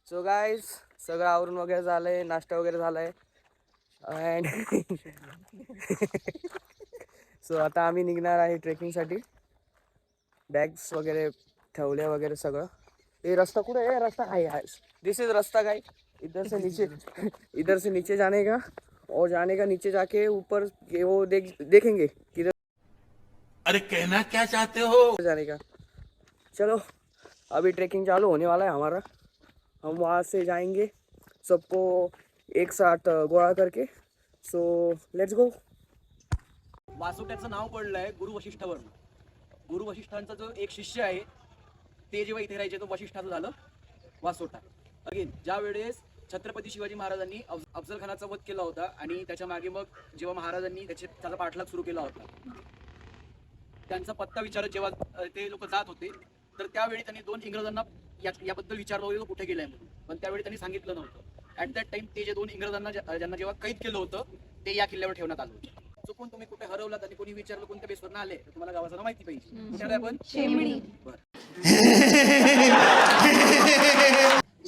So guys सगळं आवरून वगैरे झालंय, नाश्ता वगैरे झालाय अँड सो आता आम्ही निघणार आहे ट्रेकिंगसाठी. बॅग्स वगैरे ठेवले वगैरे सगळं. ये रास्ता कुठे है? रास्ता है दिस इज रास्ता गाइस. इधर से नीचे जाने का और जाने का, नीचे जाके ऊपर वो देखेंगे किधर. अरे कहना क्या चाहते हो? जाने का. चलो अभी ट्रेकिंग चालू होने वाला है हमारा. हम वहाँ से जाएंगे सबको एक साथ गोळा करके. सो लेट्स गो. वासोट्याचं नाव पडलं आहे गुरु वशिष्ठावर. गुरु वशिष्ठांचा जो एक शिष्य आहे ते जेव्हा इथे राहायचे तो वशिष्ठाचं झालं वासोटा. अगेन ज्या वेळेस छत्रपती शिवाजी महाराजांनी अफजल खानाचा वध केला होता आणि त्याच्या मागे मग जेव्हा महाराजांनी त्याचा पाठलाग सुरू केला होता, त्यांचा पत्ता विचारत जेव्हा ते लोक जात होते तर त्यावेळी त्यांनी 2 इंग्रजांना याबद्दल विचारलं होतं कुठे गेलाय म्हणून, पण त्यावेळी त्यांनी सांगितलं नव्हतं. ॲट दॅट टाइम ते जे 2 इंग्रजांना ज्यांना जेव्हा कैद केलं होतं ते या किल्ल्यावर ठेवण्यात आलं होतं. चुकून तुम्ही कुठे हरवलात आणि कोणी विचारलं कोणत्या बेसवर आले तर तुम्हाला गावाचं नाव माहिती पाहिजे. विचारलं आपण शेमडी.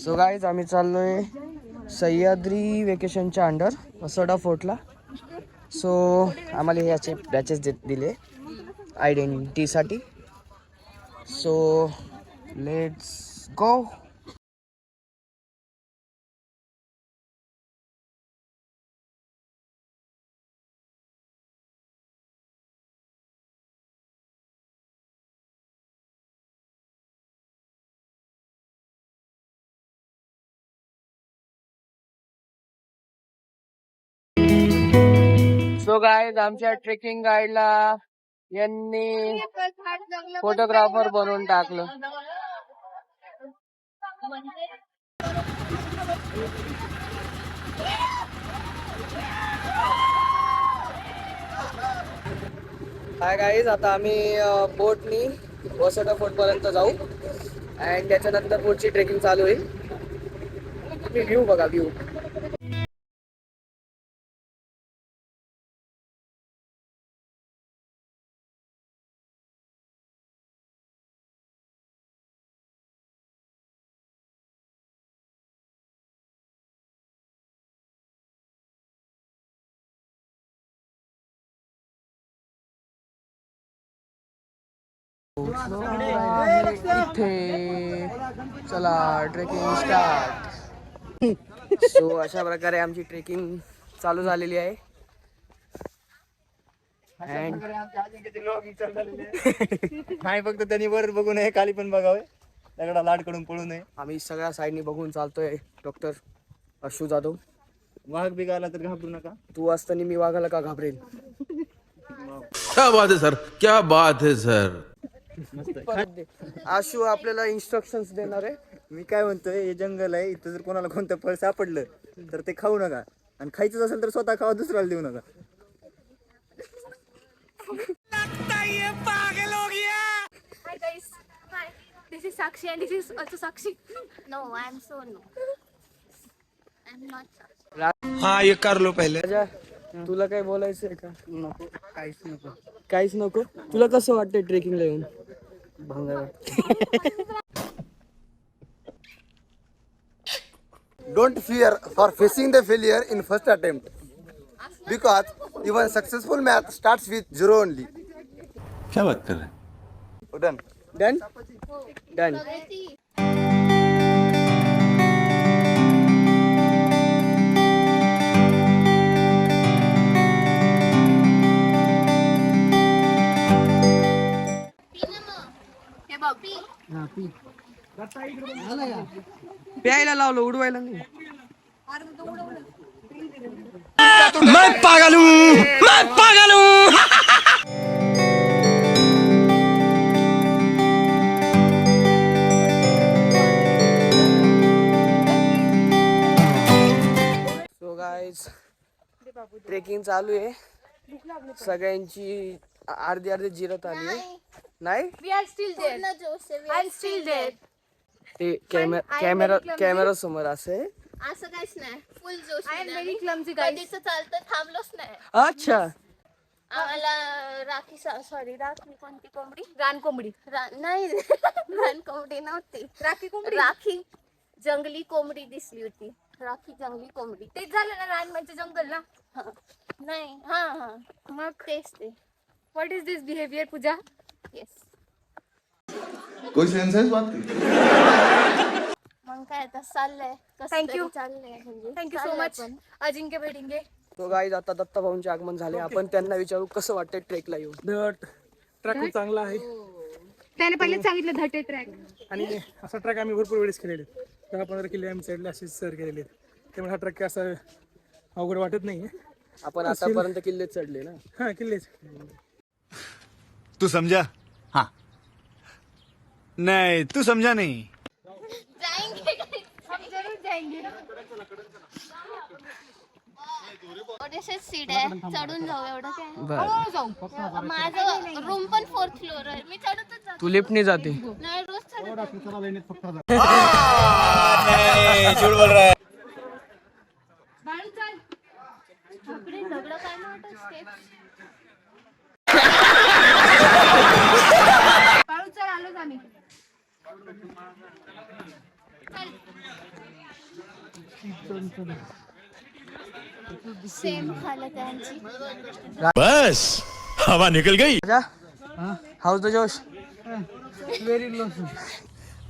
सो गाईज आम्ही चाललोय सह्याद्री वेकेशनच्या अंडर वसोटा फोर्टला. सो आम्हाला याचे बॅचेस दिले आयडेंटिटीसाठी. So let's go. So guys आमच्या ट्रेकिंग गाईडला यांनी फोटोग्राफर बनवून टाकलं. हाय गाईज, आता आम्ही बोटनी वसोटा फोर्ट पर्यंत जाऊ अँड त्याच्यानंतर पुढची ट्रेकिंग चालू होईल. तुम्ही व्ह्यू बघा, व्ह्यू. इथे चला ट्रेकिंग स्टार्ट. सो अशा प्रकारे आमची ट्रेकिंग चालू झालेली आहे. नाही फक्त त्यांनी वर बघू नये, खाली पण बघावे, दगडा लाट कडून पळू नये. आम्ही सगळ्या साईडनी बघून चालतोय. डॉक्टर अशू जाधव. वाघ बिग आला तर घाबरू नका. तू असताना मी वाघाला का घाबरेल? क्या बात है सर, क्या बात है सर. आशू आपल्याला इन्स्ट्रक्शन्स देणार आहे. मी काय म्हणतोय, हे जंगल आहे, इथं जर कोणाला कोणतं फळ सापडलं तर ते खाऊ नका, आणि खायचं असेल तर स्वतः खावा, दुसऱ्याला देऊ नका. Hi guys. Hi. This is Sakshi and this is also Sakshi. No, I am Sonu. I am not Sakshi. हाँ ये कर लो पहले. राजा, तुला काय बोलायचंय का? नको, काहीच नको. काहीच नको. तुला कसं वाटतंय ट्रेकिंगला येऊन? Don't fear for facing the failure in first attempt, because even successful math starts with 0 only. क्या बात कर रहे हैं? Done. Done done. प्यायला लावलं, उडवायला नाही. मैं पागल हूँ, मैं पागल हूँ. सो गाईज ट्रेकिंग चालू आहे. सगळ्यांची अर्धी अर्धी जिरत आली आहे. नाही We are still there. I am still there. ते कॅमेरा समोर असे. असं काहीच नाही. फुल जोश. I am very clumsy, clumsy guys. कधीच चालतं थांबलोच नाही. अच्छा. आम्हाला राखी राखी कोणती कोंबडी? रान कोंबडी. नाही रान कोंबडी नव्हती. राखी कोंबडी. राखी जंगली कोंबडी दिसली होती. राखी जंगली कोंबडी. तेच झालं ना रानमध्ये जंगल ना. नाही हा मग तेच ते. What is this behaviour Pooja? Yes. कोई सेंस है इस बात की? मग काय आता चाललंय. थँक्यू. चाललंय म्हणजे थँक्यू सो मच अजिंक्य भेटिंगे. तो गाईज आता दत्ता भाऊंचे आगमन झाले. आपण त्यांना विचारू कसं वाटतंय ट्रेकला येऊन. ट्रॅक खूप चांगला आहे त्याने पहिलेच सांगितलं धटे ट्रॅक. आणि असा ट्रॅक आम्ही भरपूर वेळेस केलेले आहेत. 10-15 किल्ले आम्ही चढले असेच सर केलेले आहेत. त्यामुळे हा ट्रॅक असं अवघड वाटत नाही. आपण आतापर्यंत किल्ले चढले ना. हां किल्लेच. तू समझा? हाँ नहीं तू समझा नहीं. जाएंगे हम जरूर जाएंगे. थोडेसे सीट आहे चढून जाऊ एवढं काय. जाऊ. माझं रूम पण 4th फ्लोअर आहे. मी चढतच जाते. तू लिफ्टने जाते. नाही रोज चढत जाते. बाळू चल. आपले झगडं काय नव्हतं स्टेप्स. बाळू चल आलोच आम्ही. सेम हालत आहे आमची. बस हवा निकल गई. हाऊस द जोश.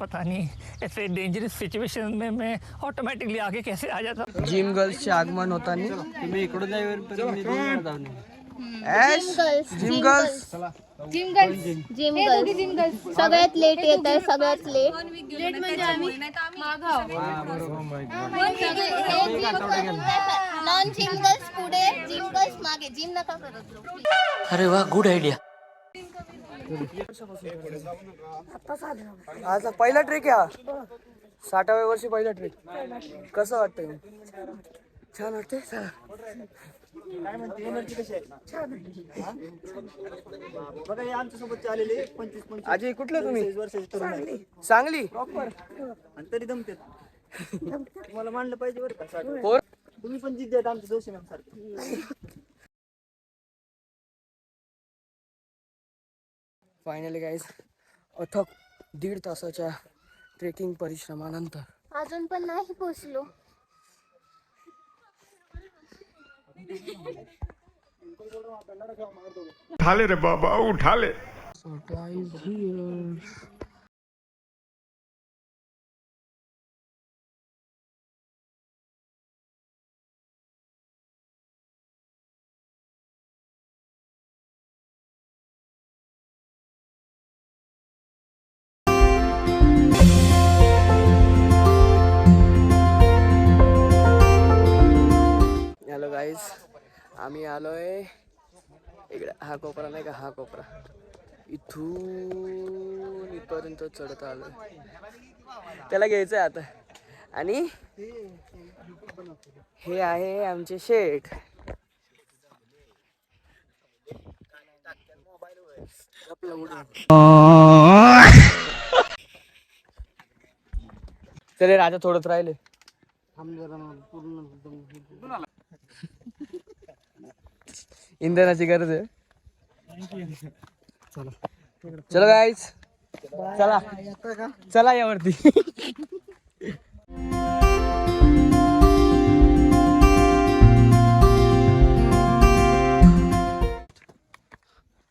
पता नहीं ऐसे डेंजरस सिचुएशन में मैं ऑटोमेटिकली आगे कैसे आ जाता. जिम गर्ल्सचे आगमन होताना तुम्ही इकडून जिम गर्ल्स. जिम गर्ल्स सगळ्यात लेट येत आहे. सगळ्यात लेट म्हणजे आम्ही नॉन जिम गर्ल्स पुढे, जिम गर्ल्स मागे. जिम नका करत जाऊ. अरे वाह गुड आइडिया. आज पहिला ट्रेक आहे हा. 60व्या वर्षी पहिला ट्रेक. कसं वाटतंय? छान वाटतंय. काय म्हणते एनर्जी कशी आहे? बघा हे आमच्यासोबत आलेले 25 आजी कुठलं तुम्ही? वर्षाचे तरुण आहे. सांगली. आणि तरी दमतात. तुम्हाला मानलं पाहिजे बरं का. पोर. तुम्ही पण जिद्द आहेत आमच्या जोशी मॅम सारखे. फायनली गाईज अथक 1.5 तासाच्या ट्रेकिंग परिश्रमानंतर अजून पण नाही पोचलो. उठा ले रे बाबा उठा ले. हॅलो गाईज आम्ही आलोय इकडे. हा कोपरा नाही का, हा कोपरा. इथून इथपर्यंत चढत आलोय. त्याला घ्यायचंय आता. आणि हे आहे आमचे शेठ. चले राजा थोडंच राहिले. इंधनाची गरज आहे. चलो गाईज चला चला यावरती.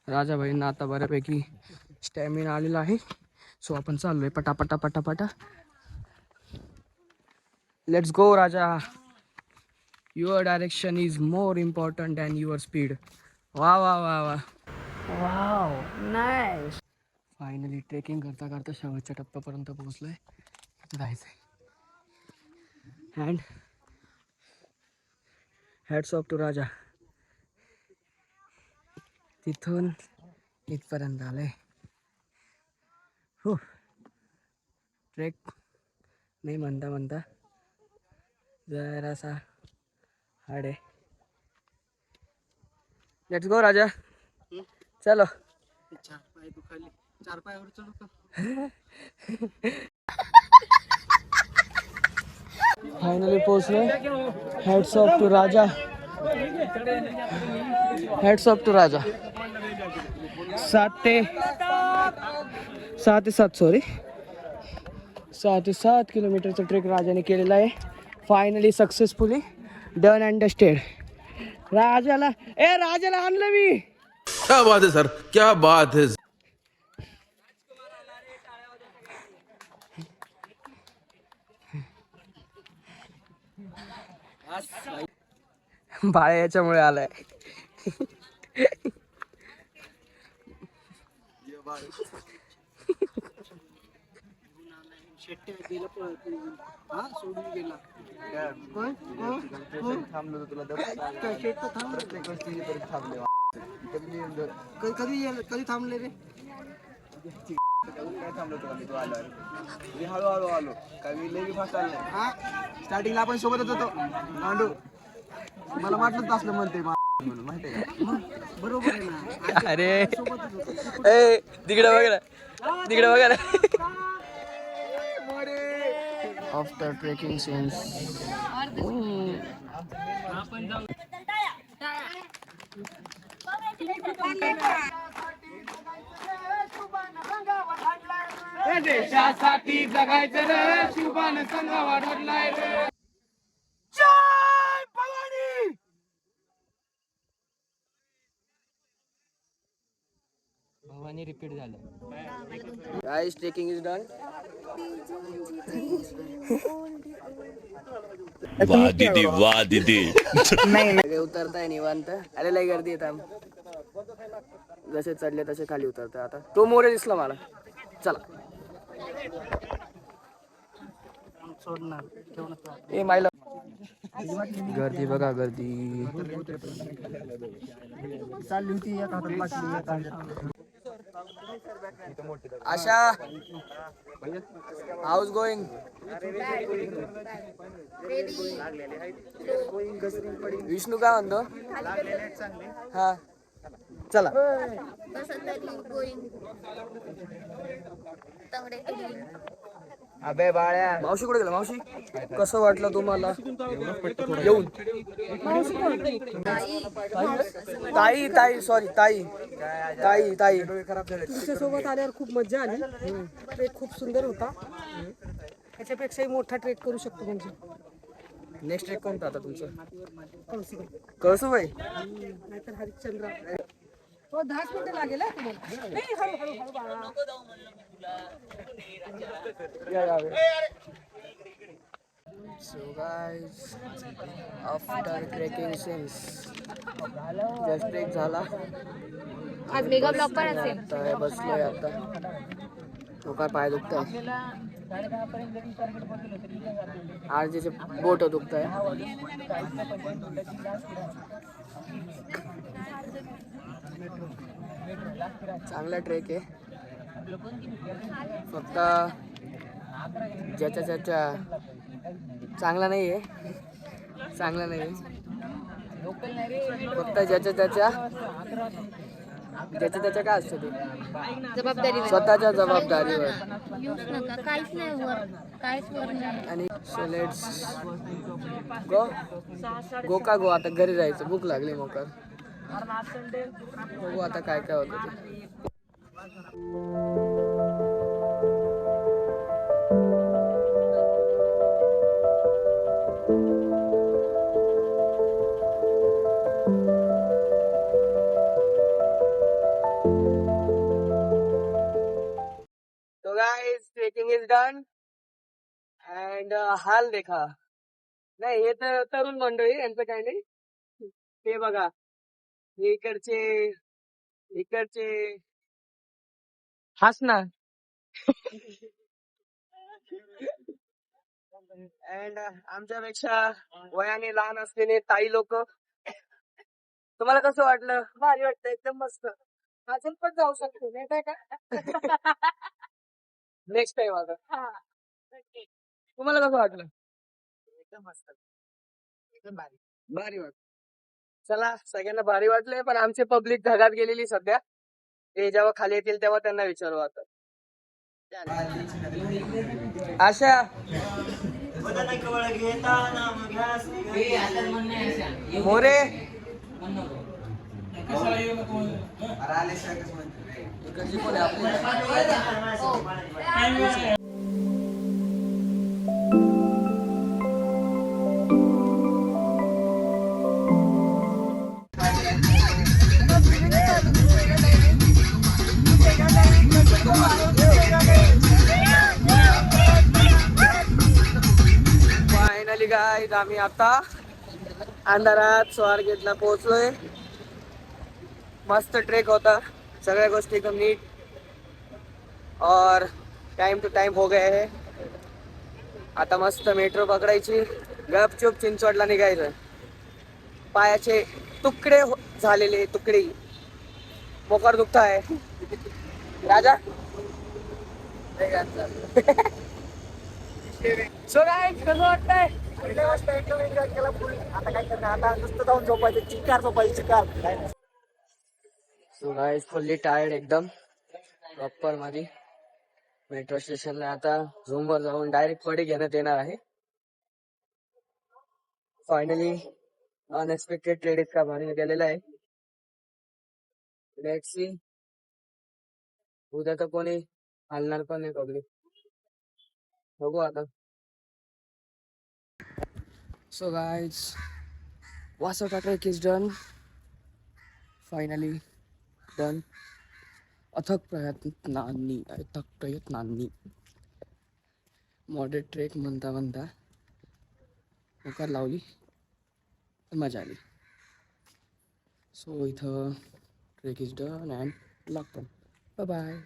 राजाभाईंना आता बऱ्यापैकी स्टॅमिना आलेला आहे. सो आपण चाललोय पटापटा पटापटा. Let's go Raja. Your direction is more important than your speed. वा वा वा वा. Wow nice. फायनली ट्रेकिंग करता करता शेवटच्या टप्प्यापर्यंत पोहोचलोय. जायचंय. अँड हॅट्स ऑफ टू राजा. तिथून इथपर्यंत आलंय. हो ट्रेक नाही म्हणता म्हणता जरासा हाड आहे. Let's go Raja. चलो. 4 पाय दुखाले. 4 पायावर चढू का? फायनली पोहोचलोय. Hats off to Raja. Hats off to Raja. 7 ते 7 सॉरी 6 ते 7 किलोमीटरचा ट्रेक राजाने केलेला आहे. Finally successfully done and dusted. राजाला आणलं मी. क्या बात है सर, क्या बात है. बाळा याच्यामुळे आलाय. कधी थांबले रे? हळूहळू आलो काय मी लई फास्ट आलो. स्टार्टिंगला आपण सोबतच होतो गांडू. मला वाटलं असलं म्हणते म्हणून माहिती आहे का? बरोबर आहे ना. अरे ए तिकडे बघा तिकडे बघा. After trekking scenes. देशासाठी जगायचं रे शुभान संघावा ढडलाय रे. जय भवानी. भवानी रिपीट झालं. Guys trekking is done. वाह दीदी, वाह दीदी. नाही उतरताय निवांत. अरे लय गर्दी येत. जसे चढले तसे खाली उतरताय. आता तो मोरे दिसला मला. चला ए मायला गर्दी बघा गर्दी. चालली होती एका हातात बाटली. आशा हाऊस गोइंग. विष्णू काय म्हणतो? हा चला. अबे बाळ्या, मावशी कुठे गेला? मावशी कसं वाटलं तुम्हाला येऊन? ताई ताई सॉरी ताई ताई ताई तुमच्या सोबत आल्यावर खूप मजा आली. ट्रेक खूप सुंदर होता. याच्यापेक्षाही मोठा ट्रेक करू शकतो. म्हणजे नेक्स्ट ट्रेक कोणता आता तुमचं? कौशिक कळसूबाई नाहीतर हरिश्चंद्र. हो 10 मिनिटं लागेल हा तुम्हाला. नाही, हळू बाळा. So guys, after trekking since just trek झाला. आज मेगा ब्लॉग पण असेल. आता बसलोय आता. तो काय पाय दुखताय. आरजेचे बोट दुखताय. चांगला ट्रेक आहे. फक्त ज्याच्या चांगला नाही आहे. चांगला नाही आहे. फक्त ज्याच्या काय असतं ते जबाबदारी स्वतःच्या जबाबदारीवर. यूज नका. काहीच नाही वर. काहीच वर नाही. आणि सो लेट्स गो का गो. आता घरी जायचं. भूक लागली मोकर. बघू आता काय काय होतं ते. So guys, trekking is done and हाल देखा. नाही हे तर तरुण मंडळी यांचं काय नाही. ते बघा हे इकडचे हसणार. अँड आमच्यापेक्षा वयाने लहान असलेले ताई लोक. तुम्हाला कसं वाटलं? भारी वाटतं. एकदम मस्त. अजून पण जाऊ शकतो नाही का? नेक्स्ट टाइम आता. तुम्हाला कसं वाटलं? एकदम मस्त. एकदम भारी भारी वाटत. चला सगळ्यांना भारी वाटलंय. पण आमचे पब्लिक ढगात गेलेली सध्या. ते जेव्हा खाली येतील तेव्हा त्यांना विचारू आता. आशा मोरे इकडची कोण आहे आपली? फायनली गाईज आम्ही आता अंधारात स्वारगेटला पोहोचलोय. मस्त ट्रेक होता, सगळ्या गोष्टी एकदम नीट और टाइम टू टाइम हो गए है. आता मस्त मेट्रो पकडायची, गपचूप चिंचवडला निघायचं. पायाचे तुकडे झालेले तुकडे, मोकार दुखता आहे राजा. सो गाईज कसं वाटतंय? आता काय करणार, आता नुसतं जाऊन झोपायचं, चिकार झोपायचं, चिकार काय नाही. सो गाईज फुल्ली टायर्ड एकदम प्रॉपर मध्ये. मेट्रो स्टेशनला आता रूम वर जाऊन डायरेक्ट पडी घेण्यात येणार आहे. फायनली अनएक्सपेक्टेड ट्रेड इतका भारी गेलेला आहे. लेट्स सी, उद्या तर कोणी हलणार पण नाही पब्लिक, बघू आता. So guys Vasota trek is done, finally done. अथक प्रयत्नांनी मॉडरेट ट्रेक म्हणता म्हणता मोकार लावली, मजा आली. सो इथं trek is done and lock पण. Bye bye.